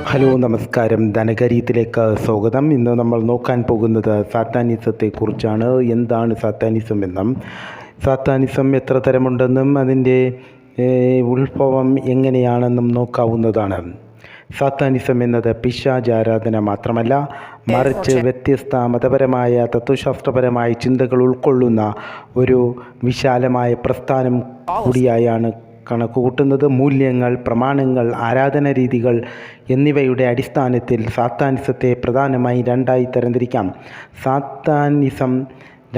Hello നമസ്കാരം, ധനകാര്യത്തിലേക്ക് സ്വാഗതം. ഇന്ന് നമ്മൾ നോക്കാൻ പോകുന്നത് സാത്താനിസത്തെക്കുറിച്ചാണ്. എന്താണ് സാത്താനിസം എന്നും സാത്താനിസം എത്ര തരമുണ്ടെന്നും അതിൻ്റെ ഉത്ഭവം എങ്ങനെയാണെന്നും നോക്കാവുന്നതാണ്. സാത്താനിസം എന്നത് പിശാചാരാധന മാത്രമല്ല, മറിച്ച് വ്യത്യസ്ത മതപരമായ തത്വശാസ്ത്രപരമായ ചിന്തകൾ ഉൾക്കൊള്ളുന്ന ഒരു വിശാലമായ പ്രസ്ഥാനം കൂടിയായാണ് കണക്കുകൂട്ടുന്നത്. മൂല്യങ്ങൾ, പ്രമാണങ്ങൾ, ആരാധന രീതികൾ എന്നിവയുടെ അടിസ്ഥാനത്തിൽ സാത്താനിസത്തെ പ്രധാനമായി രണ്ടായി തരംതിരിക്കാം. സാത്താനിസം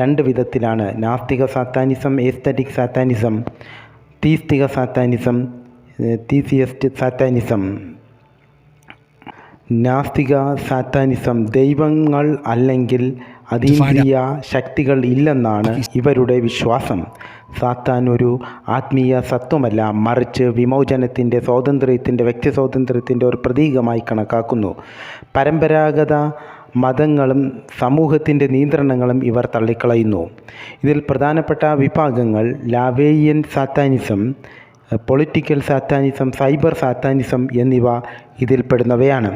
രണ്ട് വിധത്തിലാണ്: നാസ്തിക സാത്താനിസം, എസ്തറ്റിക് സാത്താനിസം, തീസ്തിക സാത്താനിസം, തീസിയസ്റ്റ് സാത്താനിസം. നാസ്തിക സാത്താനിസം ദൈവങ്ങൾ അല്ലെങ്കിൽ അതീന്ദ്രിയ ശക്തികൾ ഇല്ലെന്നാണ് ഇവരുടെ വിശ്വാസം. സാത്താൻ ഒരു ആത്മീയ സത്വമല്ല, മറിച്ച് വിമോചനത്തിൻ്റെ സ്വാതന്ത്ര്യത്തിൻ്റെ, വ്യക്തി സ്വാതന്ത്ര്യത്തിൻ്റെ ഒരു പ്രതീകമായി കണക്കാക്കുന്നു. പരമ്പരാഗത മതങ്ങളും സമൂഹത്തിൻ്റെ നിയന്ത്രണങ്ങളും ഇവർ തള്ളിക്കളയുന്നു. ഇതിൽ പ്രധാനപ്പെട്ട വിഭാഗങ്ങൾ ലാവേയിയൻ സാത്താനിസം, പൊളിറ്റിക്കൽ സാത്താനിസം, സൈബർ സാത്താനിസം എന്നിവ ഇതിൽപ്പെടുന്നവയാണ്.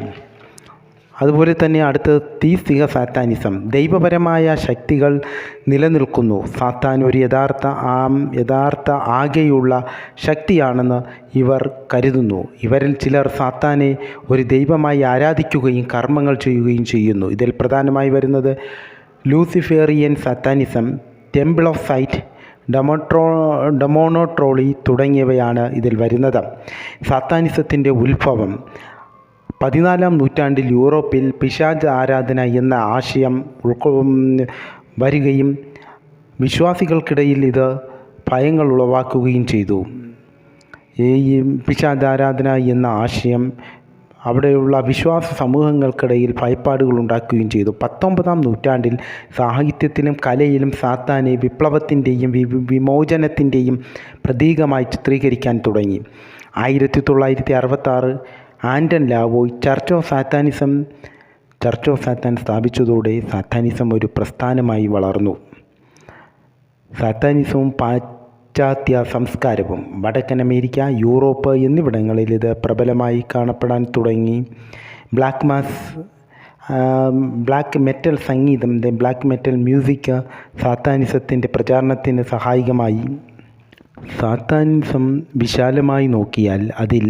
അതുപോലെ തന്നെ അടുത്ത തീസ്തിക സാത്താനിസം. ദൈവപരമായ ശക്തികൾ നിലനിൽക്കുന്നു. സാത്താൻ ഒരു യഥാർത്ഥ ആകെയുള്ള ശക്തിയാണെന്ന് ഇവർ കരുതുന്നു. ഇവരിൽ ചിലർ സാത്താനെ ഒരു ദൈവമായി ആരാധിക്കുകയും കർമ്മങ്ങൾ ചെയ്യുകയും ചെയ്യുന്നു. ഇതിൽ പ്രധാനമായി വരുന്നത് ലൂസിഫേറിയൻ സാത്താനിസം, ടെമ്പിൾ ഓഫ് സൈറ്റ്, ഡെമോണോട്രോളി തുടങ്ങിയവയാണ് ഇതിൽ വരുന്നത്. സാത്താനിസത്തിൻ്റെ ഉത്ഭവം 14-ാം നൂറ്റാണ്ടിൽ യൂറോപ്പിൽ പിശാച് ആരാധന എന്ന ആശയം വരികയും വിശ്വാസികൾക്കിടയിൽ ഇത് ഭയങ്ങൾ ഉളവാക്കുകയും ചെയ്തു. ഈ പിശാച് ആരാധന എന്ന ആശയം അവിടെയുള്ള വിശ്വാസ സമൂഹങ്ങൾക്കിടയിൽ ഭയപ്പാടുകൾ ഉണ്ടാക്കുകയും ചെയ്തു. 19-ാം നൂറ്റാണ്ടിൽ സാഹിത്യത്തിലും കലയിലും സാത്താനെ വിപ്ലവത്തിൻ്റെയും വിമോചനത്തിൻ്റെയും പ്രതീകമായി ചിത്രീകരിക്കാൻ തുടങ്ങി. 1966 ആൻഡൻ ലാവോയ് ചർച്ച് ഓഫ് സാത്താൻ സ്ഥാപിച്ചതോടെ സാത്താനിസം ഒരു പ്രസ്ഥാനമായി വളർന്നു. സാത്താനിസവും പാശ്ചാത്യ സംസ്കാരവും വടക്കൻ അമേരിക്ക, യൂറോപ്പ് എന്നിവിടങ്ങളിൽ ഇത് പ്രബലമായി കാണപ്പെടാൻ തുടങ്ങി. ബ്ലാക്ക് മെറ്റൽ സംഗീതം, ബ്ലാക്ക് മെറ്റൽ മ്യൂസിക് സാത്താനിസത്തിൻ്റെ പ്രചാരണത്തിന് സഹായകമായി. സാത്താനിസം വിശാലമായി നോക്കിയാൽ അതിൽ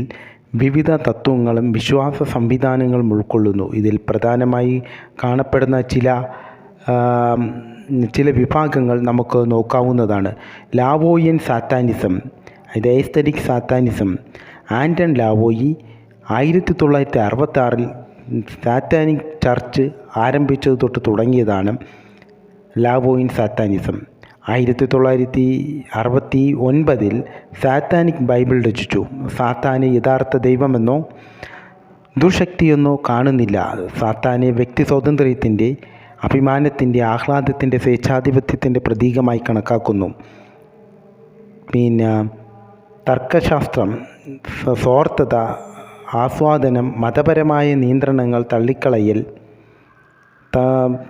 വിവിധ തത്വങ്ങളും വിശ്വാസ സംവിധാനങ്ങളും ഉൾക്കൊള്ളുന്നു. ഇതിൽ പ്രധാനമായി കാണപ്പെടുന്ന ചില വിഭാഗങ്ങൾ നമുക്ക് നോക്കാവുന്നതാണ്. ലാവോയിയൻ സാത്താനിസം, ഇത് aesthetic സാത്താനിസം. Ardern Lavoy 1966 Satanic church ആരംഭിച്ചത് തൊട്ട് തുടങ്ങിയതാണ് ലാവോയിയൻ സാത്താനിസം. 1969 സാത്താനിക് ബൈബിൾ രചിച്ചു. സാത്താനെ യഥാർത്ഥ ദൈവമെന്നോ ദുർശക്തിയെന്നോ കാണുന്നില്ല. സാത്താനെ വ്യക്തി സ്വാതന്ത്ര്യത്തിൻ്റെ, അഭിമാനത്തിൻ്റെ, ആഹ്ലാദത്തിൻ്റെ, സ്വേച്ഛാധിപത്യത്തിൻ്റെ പ്രതീകമായി കണക്കാക്കുന്നു. പിന്നെ തർക്കശാസ്ത്രം, സ്വാർത്ഥത, ആസ്വാദനം, മതപരമായ നിയന്ത്രണങ്ങൾ തള്ളിക്കളയൽ,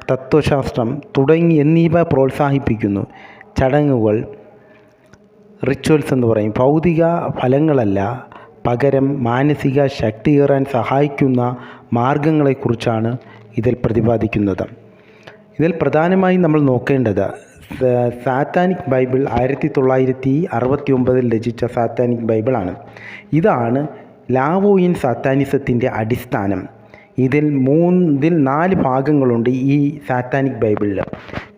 തത്വശാസ്ത്രം എന്നിവ പ്രോത്സാഹിപ്പിക്കുന്നു. ചടങ്ങുകൾ, റിച്വൽസ് എന്ന് പറയും, ഭൗതിക ഫലങ്ങളല്ല, പകരം മാനസിക ശക്തിയേറാൻ സഹായിക്കുന്ന മാർഗങ്ങളെക്കുറിച്ചാണ് ഇതിൽ പ്രതിപാദിക്കുന്നത്. ഇതിൽ പ്രധാനമായും നമ്മൾ നോക്കേണ്ടത് സാത്താനിക് ബൈബിൾ 1969 രചിച്ച സാത്താനിക് ബൈബിളാണ്. ഇതാണ് ലാവോയിയൻ സാത്താനിസത്തിൻ്റെ അടിസ്ഥാനം. ഇതിൽ 4 ഭാഗങ്ങളുണ്ട് ഈ സാത്താനിക് ബൈബിളിൽ.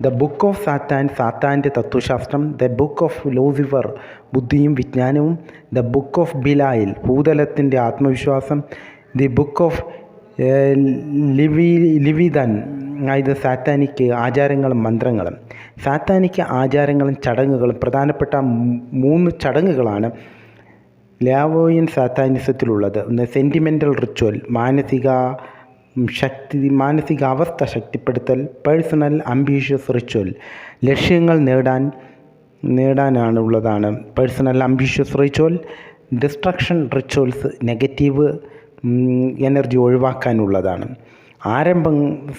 ദ ബുക്ക് ഓഫ് സാത്താൻ, സാത്താൻ്റെ തത്വശാസ്ത്രം. ദ ബുക്ക് ഓഫ് ലൂസിഫർ, ബുദ്ധിയും വിജ്ഞാനവും. ദ ബുക്ക് ഓഫ് ബിലായിൽ, ഭൂതലത്തിൻ്റെ ആത്മവിശ്വാസം. ദി ബുക്ക് ഓഫ് ലിവിതൻ, അതായത് സാത്താനിക് ആചാരങ്ങളും മന്ത്രങ്ങളും. സാത്താനിക് ആചാരങ്ങളും ചടങ്ങുകളും പ്രധാനപ്പെട്ട 3 ചടങ്ങുകളാണ് ലാവോയിയൻ സാത്താനിസത്തിലുള്ളത്. ഒന്ന് സെൻറ്റിമെൻ്റൽ റിച്വൽ, മാനസികാവസ്ഥ ശക്തിപ്പെടുത്തൽ. പേഴ്സണൽ അംബീഷ്യസ് റിച്വൽ, ലക്ഷ്യങ്ങൾ നേടാനാണുള്ളതാണ് personal ambitious ritual. Destruction rituals, negative energy ഒഴിവാക്കാനുള്ളതാണ്. ആരംഭ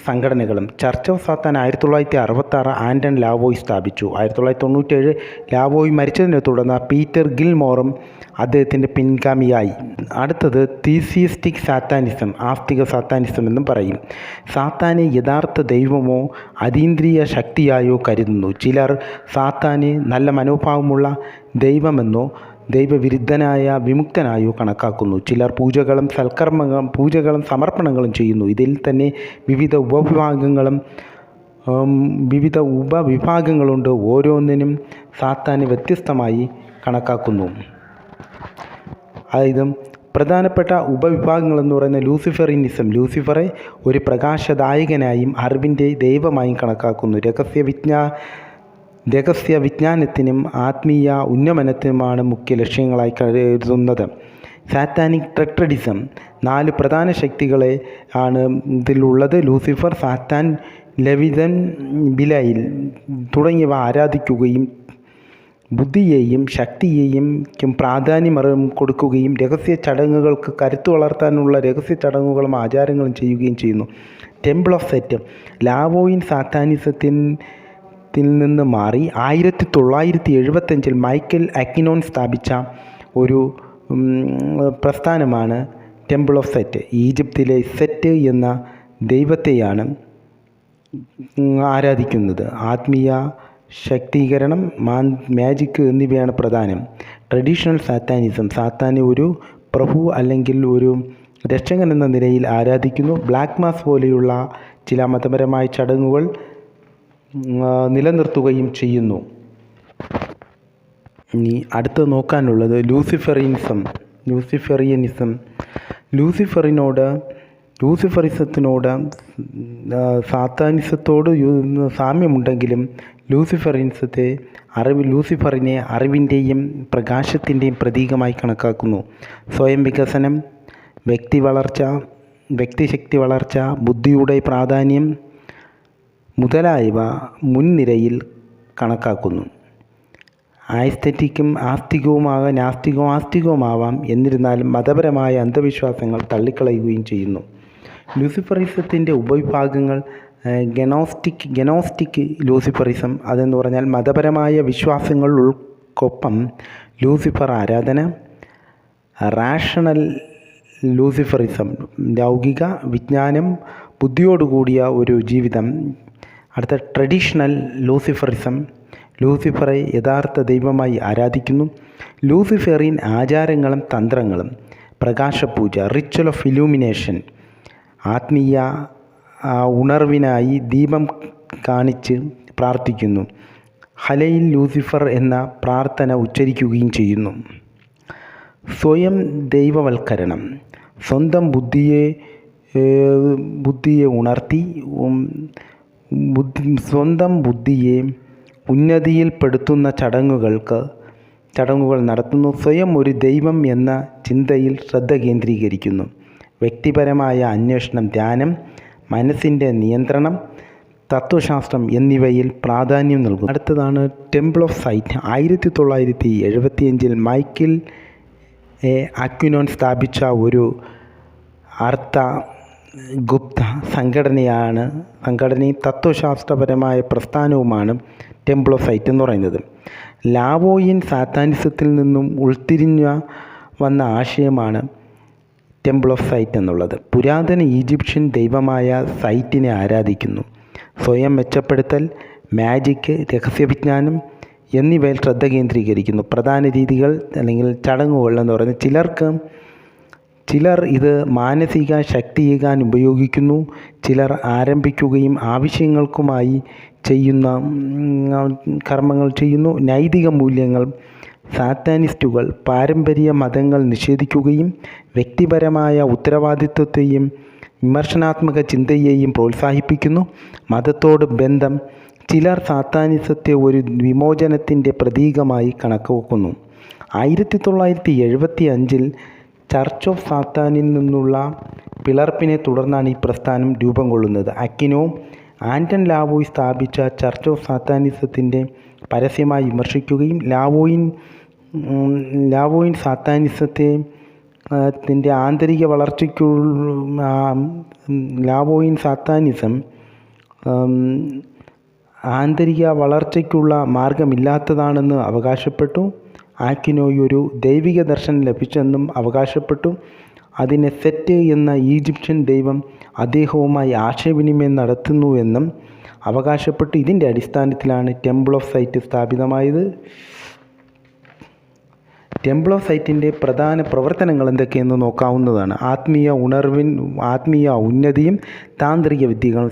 സംഘടനകളും. ചർച്ച് ഓഫ് സാത്താൻ 1966 ആൻറ്റൺ ലാവോയ് സ്ഥാപിച്ചു. 1997 ലാവോയ് മരിച്ചതിനെ തുടർന്ന് പീറ്റർ ഗിൽമോറും അദ്ദേഹത്തിൻ്റെ പിൻഗാമിയായി. അടുത്തത് തീസിയിസ്റ്റിക് സാത്താനിസം, ആസ്തിക സാത്താനിസം എന്നും പറയും. സാത്താനെ യഥാർത്ഥ ദൈവമോ അതീന്ദ്രിയ ശക്തിയായോ കരുതുന്നു. ചിലർ സാത്താനെ നല്ല മനോഭാവമുള്ള ദൈവമെന്നോ ദൈവവിരുദ്ധനായ വിമുക്തനായോ കണക്കാക്കുന്നു. ചിലർ പൂജകളും സമർപ്പണങ്ങളും ചെയ്യുന്നു. ഇതിൽ തന്നെ വിവിധ ഉപവിഭാഗങ്ങളുണ്ട്. ഓരോന്നിനും സാത്താനെ വ്യത്യസ്തമായി കണക്കാക്കുന്നു. അതായത് പ്രധാനപ്പെട്ട ഉപവിഭാഗങ്ങളെന്ന് പറയുന്ന ലൂസിഫറിനിസം. ലൂസിഫറെ ഒരു പ്രകാശദായകനായും അറിവിൻ്റെ ദൈവമായും കണക്കാക്കുന്നു. രഹസ്യ വിജ്ഞാനത്തിനും ആത്മീയ ഉന്നമനത്തിനുമാണ് മുഖ്യ ലക്ഷ്യങ്ങളായി കരുതുന്നത്. സാത്താനിക് ടെട്രഡിസം. 4 പ്രധാന ശക്തികളെ ആണ് ഇതിലുള്ളത്. ലൂസിഫർ, സാത്താൻ, ലെവിതൻ, ബിലൈൽ തുടങ്ങിയവ ആരാധിക്കുകയും ബുദ്ധിയെയും ശക്തിയെയും പ്രാധാന്യം കൊടുക്കുകയും രഹസ്യ ചടങ്ങുകൾക്ക് കരുത്തു വളർത്താനുള്ള രഹസ്യ ചടങ്ങുകളും ആചാരങ്ങളും ചെയ്യുകയും ചെയ്യുന്നു. Temple of Set. ലാവോയിൻ സാത്താനിസത്തിൽ നിന്ന് മാറി 1975 മൈക്കൽ അക്കിനോൺ സ്ഥാപിച്ച ഒരു പ്രസ്ഥാനമാണ് ടെമ്പിൾ ഓഫ് സെറ്റ്. ഈജിപ്തിലെ സെറ്റ് എന്ന ദൈവത്തെയാണ് ആരാധിക്കുന്നത്. ആത്മീയ ശക്തീകരണം, മാജിക് എന്നിവയാണ് പ്രധാനം. Traditional Satanism. സാത്താനെ ഒരു പ്രഭു അല്ലെങ്കിൽ ഒരു രക്ഷകൻ എന്ന നിലയിൽ ആരാധിക്കുന്നു. ബ്ലാക്ക് മാസ് പോലെയുള്ള ചില മതപരമായ ചടങ്ങുകൾ നിലനിർത്തുകയും ചെയ്യുന്നു. ഇനി അടുത്ത് നോക്കാനുള്ളത് ലൂസിഫറിസത്തിനോട് സാത്താനിസത്തോട് സാമ്യമുണ്ടെങ്കിലും ലൂസിഫറിനെ അറിവിൻ്റെയും പ്രകാശത്തിൻ്റെയും പ്രതീകമായി കണക്കാക്കുന്നു. സ്വയം വികസനം, വ്യക്തിശക്തി വളർച്ച, ബുദ്ധിയുടെ പ്രാധാന്യം മുതലായവ മുൻനിരയിൽ കണക്കാക്കുന്നു. ആസ്തെറ്റിക്കും നാസ്തികവുമാവാം. എന്നിരുന്നാലും മതപരമായ അന്ധവിശ്വാസങ്ങൾ തള്ളിക്കളയുകയും ചെയ്യുന്നു. ലൂസിഫറിസത്തിൻ്റെ ഉപവിഭാഗങ്ങൾ ഗനോസ്റ്റിക് ലൂസിഫറിസം. അതെന്ന് പറഞ്ഞാൽ മതപരമായ വിശ്വാസങ്ങൾക്കൊപ്പം ലൂസിഫർ ആരാധന. റാഷണൽ ലൂസിഫറിസം. ലൗകിക വിജ്ഞാനം, ബുദ്ധിയോടുകൂടിയ ഒരു ജീവിതം. അടുത്ത ട്രഡീഷണൽ ലൂസിഫറിസം. ലൂസിഫറെ യഥാർത്ഥ ദൈവമായി ആരാധിക്കുന്നു. ലൂസിഫറിൻ ആചാരങ്ങളും തന്ത്രങ്ങളും. പ്രകാശപൂജ, റിച്വൽ ഓഫ് ഇലൂമിനേഷൻ. ആത്മീയ ഉണർവിനായി ദീപം കാണിച്ച് പ്രാർത്ഥിക്കുന്നു. ഹലയിൽ ലൂസിഫർ എന്ന പ്രാർത്ഥന ഉച്ചരിക്കുകയും ചെയ്യുന്നു. സ്വയം ദൈവവൽക്കരണം. സ്വന്തം ബുദ്ധിയെ ഉണർത്തി സ്വന്തം ബുദ്ധിയെ ഉന്നതിയിൽപ്പെടുത്തുന്ന ചടങ്ങുകൾ നടത്തുന്നു. സ്വയം ഒരു ദൈവം എന്ന ചിന്തയിൽ ശ്രദ്ധ കേന്ദ്രീകരിക്കുന്നു. വ്യക്തിപരമായ അന്വേഷണം, ധ്യാനം, മനസ്സിൻ്റെ നിയന്ത്രണം, തത്വശാസ്ത്രം എന്നിവയിൽ പ്രാധാന്യം നൽകുന്നു. അടുത്തതാണ് ടെമ്പിൾ ഓഫ് സൈറ്റ്. 1975 മൈക്കൽ അക്വിനോൺ സ്ഥാപിച്ച ഒരു ഗുപ്ത സംഘടനയും തത്വശാസ്ത്രപരമായ പ്രസ്ഥാനവുമാണ് ടെമ്പിൾ ഓഫ് സൈറ്റ് എന്ന് പറയുന്നത്. ലാവോയിൻ സാത്താനിസത്തിൽ നിന്നും ഉൾത്തിരിഞ്ഞ വന്ന ആശയമാണ് ടെമ്പിൾ ഓഫ് സൈറ്റ് എന്നുള്ളത്. പുരാതന ഈജിപ്ഷ്യൻ ദൈവമായ സൈറ്റിനെ ആരാധിക്കുന്നു. സ്വയം മെച്ചപ്പെടുത്തൽ, മാജിക്, രഹസ്യവിജ്ഞാനം എന്നിവയിൽ ശ്രദ്ധ കേന്ദ്രീകരിക്കുന്നു. പ്രധാന രീതികൾ അല്ലെങ്കിൽ ചടങ്ങുകൾ എന്ന് പറയുന്നത് ചിലർ ഇത് മാനസിക ശക്തിയേകാൻ ഉപയോഗിക്കുന്നു. ചിലർ ആരംഭിക്കുകയും ആവശ്യങ്ങൾക്കുമായി ചെയ്യുന്ന കർമ്മങ്ങൾ ചെയ്യുന്നു. നൈതിക മൂല്യങ്ങൾ. സാത്താനിസ്റ്റുകൾ പാരമ്പര്യ മതങ്ങൾ നിഷേധിക്കുകയും വ്യക്തിപരമായ ഉത്തരവാദിത്വത്തെയും വിമർശനാത്മക ചിന്തയെയും പ്രോത്സാഹിപ്പിക്കുന്നു. മതത്തോട് ബന്ധം. ചിലർ സാത്താനിസത്തെ ഒരു വിമോചനത്തിൻ്റെ പ്രതീകമായി കണക്കാക്കുന്നു. 1975 ചർച്ച് ഓഫ് സാത്താനിൽ നിന്നുള്ള പിളർപ്പിനെ തുടർന്നാണ് ഈ പ്രസ്ഥാനം രൂപം കൊള്ളുന്നത്. ആൻറ്റൺ ലാവോയ് സ്ഥാപിച്ച ചർച്ച് ഓഫ് സാത്താനിസത്തിൻ്റെ പരസ്യമായി വിമർശിക്കുകയും ലാവോയിൻ സാത്താനിസത്തെ ത്തിൻ്റെ ആന്തരിക ലാവോയിൻ സാത്താനിസം ആന്തരിക വളർച്ചയ്ക്കുള്ള മാർഗമില്ലാത്തതാണെന്ന് അവകാശപ്പെട്ടു. ആക്വിനോയ് ഒരു ദൈവിക ദർശനം ലഭിച്ചെന്നും അവകാശപ്പെട്ടു. അതിനെ സെറ്റ് എന്ന ഈജിപ്ഷ്യൻ ദൈവം അദ്ദേഹവുമായി ആശയവിനിമയം നടത്തുന്നുവെന്നും അവകാശപ്പെട്ടു. ഇതിൻ്റെ അടിസ്ഥാനത്തിലാണ് ടെമ്പിൾ ഓഫ് സൈറ്റ് സ്ഥാപിതമായത്. ടെമ്പിൾ ഓഫ് സൈറ്റിൻ്റെ പ്രധാന പ്രവർത്തനങ്ങൾ എന്തൊക്കെയെന്ന് നോക്കാവുന്നതാണ്. ആത്മീയ ഉന്നതിയും താന്ത്രിക വിദ്യകളും.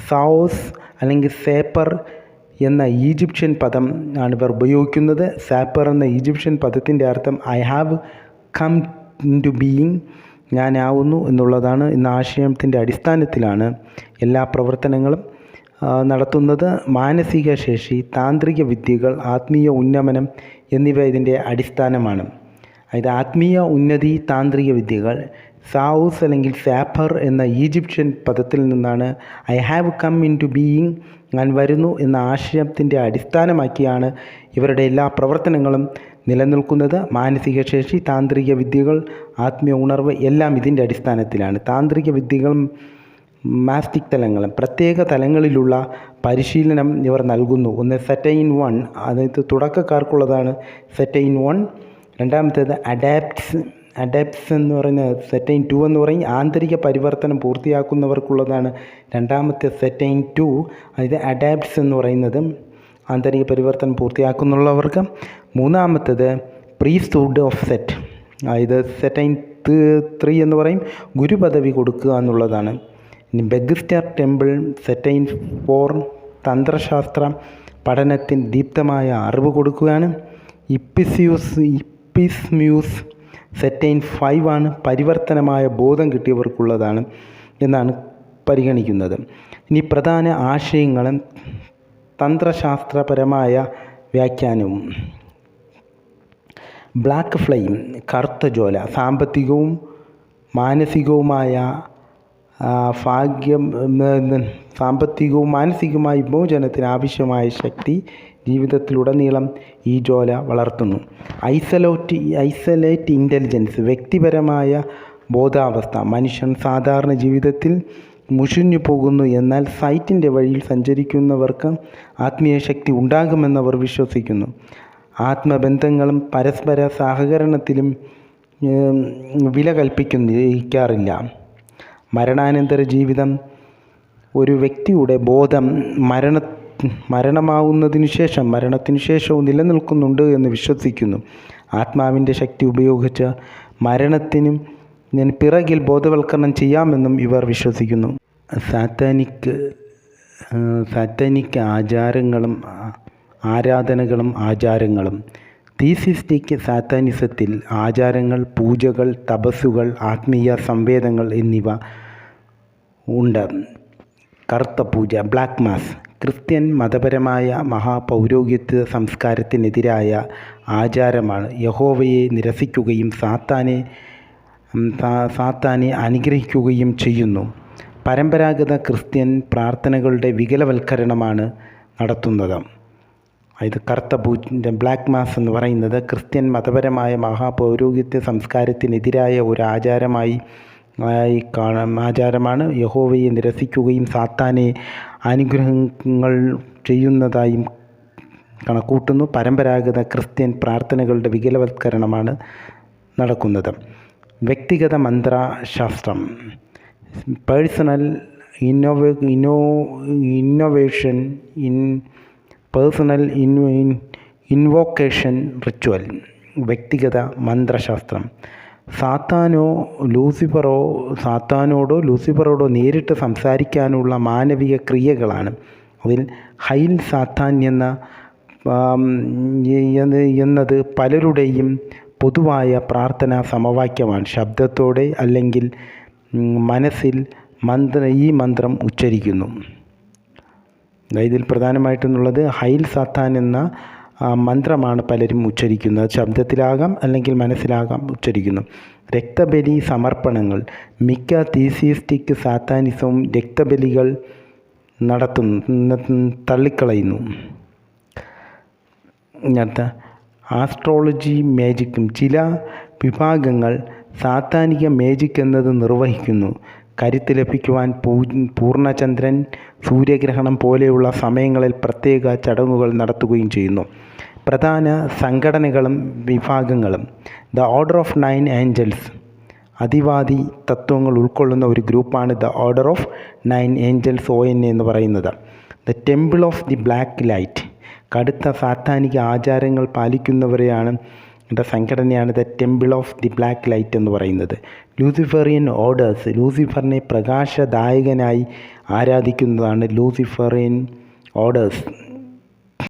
സാവോസ് അല്ലെങ്കിൽ സേപ്പർ എന്ന ഈജിപ്ഷ്യൻ പദം ആണ് ഇവർ ഉപയോഗിക്കുന്നത്. സാപ്പർ എന്ന ഈജിപ്ഷ്യൻ പദത്തിൻ്റെ അർത്ഥം I have come into being, ഞാനാവുന്നു എന്നുള്ളതാണ്. എന്ന ആശയത്തിൻ്റെ അടിസ്ഥാനത്തിലാണ് എല്ലാ പ്രവർത്തനങ്ങളും നടത്തുന്നത്. മാനസിക ശേഷി, താന്ത്രിക വിദ്യകൾ, ആത്മീയ ഉന്നമനം എന്നിവ ഇതിൻ്റെ അടിസ്ഥാനമാണ്. അതായത് ആത്മീയ ഉന്നതി, താന്ത്രിക വിദ്യകൾ. സാവൂസ് അല്ലെങ്കിൽ സാപ്പർ എന്ന ഈജിപ്ഷ്യൻ പദത്തിൽ നിന്നാണ് I have come into being, ഞാൻ വരുന്നു എന്ന ആശയത്തിൻ്റെ അടിസ്ഥാനമാക്കിയാണ് ഇവരുടെ എല്ലാ പ്രവർത്തനങ്ങളും നിലനിൽക്കുന്നത്. മാനസിക ശേഷി, താന്ത്രിക വിദ്യകൾ, ആത്മീയ ഉണർവ് എല്ലാം ഇതിൻ്റെ അടിസ്ഥാനത്തിലാണ്. താന്ത്രിക വിദ്യകളും മാസ്റ്റിക് തലങ്ങളും പ്രത്യേക തലങ്ങളിലുള്ള പരിശീലനം ഇവർ നൽകുന്നു. ഒന്ന് സെറ്റൈൻ 1, അതായത് തുടക്കക്കാർക്കുള്ളതാണ് സെറ്റൈൻ 1. രണ്ടാമത്തേത് അഡാപ്റ്റ്സ് എന്ന് പറയുന്നത് സെറ്റൈൻ 2 എന്ന് പറയും. ആന്തരിക പരിവർത്തനം പൂർത്തിയാക്കുന്നവർക്കുള്ളതാണ് രണ്ടാമത്തെ സെറ്റൈൻ 2. അതായത് അഡാപ്റ്റ്സ് എന്ന് പറയുന്നത് ആന്തരിക പരിവർത്തനം പൂർത്തിയാക്കുന്നുള്ളവർക്ക്. മൂന്നാമത്തേത് പ്രീസ്റ്റ്ഹുഡ് ഓഫ് സെറ്റ്, അതായത് സെറ്റൈൻ 3 എന്ന് പറയും, ഗുരുപദവി കൊടുക്കുക എന്നുള്ളതാണ്. ഇനി ബെഗ്സ്റ്റർ ടെമ്പിൾ സെറ്റൈൻ 4, തന്ത്രശാസ്ത്ര പഠനത്തിന് ദീപ്തമായ അറിവ് കൊടുക്കുകയാണ്. ഇപ്പിസ്മ്യൂസ് സെറ്റൈൻ 5 ആണ്, പരിവർത്തനമായ ബോധം കിട്ടിയവർക്കുള്ളതാണ് എന്നാണ് പരിഗണിക്കുന്നത്. ഇനി പ്രധാന ആശയങ്ങളും തന്ത്രശാസ്ത്രപരമായ വ്യാഖ്യാനവും. ബ്ലാക്ക് ഫ്ലെയിം, കറുത്ത ജ്വാല, സാമ്പത്തികവും മാനസികവുമായ മാനസികവുമായ വിമോചനത്തിന് ആവശ്യമായ ശക്തി ജീവിതത്തിലുടനീളം ഈ ജ്വാല വളർത്തുന്നു. ഐസൊലേറ്റ് ഇൻ്റലിജൻസ്, വ്യക്തിപരമായ ബോധാവസ്ഥ. മനുഷ്യൻ സാധാരണ ജീവിതത്തിൽ മുഷിഞ്ഞു പോകുന്നു, എന്നാൽ സൈറ്റിൻ്റെ വഴിയിൽ സഞ്ചരിക്കുന്നവർക്ക് ആത്മീയ ശക്തി ഉണ്ടാകുമെന്നവർ വിശ്വസിക്കുന്നു. ആത്മബന്ധങ്ങളും പരസ്പര സഹകരണത്തിലും വില കൽപ്പിക്കാറില്ല. മരണാനന്തര ജീവിതം ഒരു വ്യക്തിയുടെ ബോധം മരണത്തിനു ശേഷവും നിലനിൽക്കുന്നുണ്ട് എന്ന് വിശ്വസിക്കുന്നു. ആത്മാവിൻ്റെ ശക്തി ഉപയോഗിച്ച് മരണത്തിനും പിറകിൽ ബോധവൽക്കരണം ചെയ്യാമെന്നും ഇവർ വിശ്വസിക്കുന്നു. സാത്താനിക് ആരാധനകളും. തീസിസ്റ്റിക് സാത്താനിസത്തിൽ ആചാരങ്ങൾ, പൂജകൾ, തപസ്സുകൾ, ആത്മീയ സംവേദങ്ങൾ എന്നിവ ഉണ്ട്. കറുത്ത പൂജ, ബ്ലാക്ക് മാസ്, ക്രിസ്ത്യൻ മതപരമായ മഹാപൗരോഹിത്യ സംസ്കാരത്തിനെതിരായ ആചാരമാണ്. യഹോവയെ നിരസിക്കുകയും സാത്താനെ അനുഗ്രഹിക്കുകയും ചെയ്യുന്നു. പരമ്പരാഗത ക്രിസ്ത്യൻ പ്രാർത്ഥനകളുടെ വികലവൽക്കരണമാണ് നടത്തുന്നത്. ഇത് കറുത്ത പൂജ, ബ്ലാക്ക് മാസ് എന്ന് പറയുന്നത് ക്രിസ്ത്യൻ മതപരമായ മഹാപൗരോഹിത്യ സംസ്കാരത്തിനെതിരായ ഒരു ആചാരമാണ്. യഹോവയെ നിരസിക്കുകയും സാത്താനെ അനുഗ്രഹങ്ങൾ ചെയ്യുന്നതായും കണക്കൂട്ടുന്നു. പരമ്പരാഗത ക്രിസ്ത്യൻ പ്രാർത്ഥനകളുടെ വികലവൽക്കരണമാണ് നടക്കുന്നത്. വ്യക്തിഗത മന്ത്രശാസ്ത്രം, personal innovation personal invocation ritual. വ്യക്തിഗത മന്ത്രശാസ്ത്രം സാത്താനോടോ ലൂസിഫറോടോ നേരിട്ട് സംസാരിക്കാനുള്ള മാനവിക ക്രിയകളാണ്. അതിൽ ഹൈൽ സാത്താൻ എന്നത് പലരുടെയും പൊതുവായ പ്രാർത്ഥനാ സമവാക്യമാണ്. ശബ്ദത്തോടെ അല്ലെങ്കിൽ മനസ്സിൽ ഈ മന്ത്രം ഉച്ചരിക്കുന്നു. ഇതിൽ പ്രധാനമായിട്ടുള്ളത് ഹൈൽ സാത്താൻ എന്ന മന്ത്രമാണ് പലരും ഉച്ചരിക്കുന്നത്. ശബ്ദത്തിലാകാം അല്ലെങ്കിൽ മനസ്സിലാകാം ഉച്ചരിക്കുന്നു. രക്തബലി സമർപ്പണങ്ങൾ. മിക്ക തീസിസ്റ്റിക് സാത്താനിസവും രക്തബലികൾ തള്ളിക്കളയുന്നു. ആസ്ട്രോളജി, മാജിക്കും. ചില വിഭാഗങ്ങൾ സാത്താനിക മേജിക് എന്നത് നിർവഹിക്കുന്നു. കരുത്ത് ലഭിക്കുവാൻ പൂർണ്ണചന്ദ്രൻ, സൂര്യഗ്രഹണം പോലെയുള്ള സമയങ്ങളിൽ പ്രത്യേക ചടങ്ങുകൾ നടത്തുകയും ചെയ്യുന്നു. പ്രധാന സംഘടനകളും വിഭാഗങ്ങളും: ദ ഓർഡർ ഓഫ് 9 ഏഞ്ചൽസ്. അതിവാദി തത്വങ്ങൾ ഉൾക്കൊള്ളുന്ന ഒരു ഗ്രൂപ്പാണ് the order of 9 angels ONA എന്ന് പറയുന്നത്. The temple of the black light. കടുത്ത സാത്താനിക ആചാരങ്ങൾ പാലിക്കുന്നവരെയാണ് സംഘടനയാണ് the temple of the black light എന്ന് പറയുന്നത്. Luciferian orders. ലൂസിഫറിനെ പ്രകാശദായകനായി ആരാധിക്കുന്നതാണ് ലൂസിഫറിയൻ ഓർഡേഴ്സ്.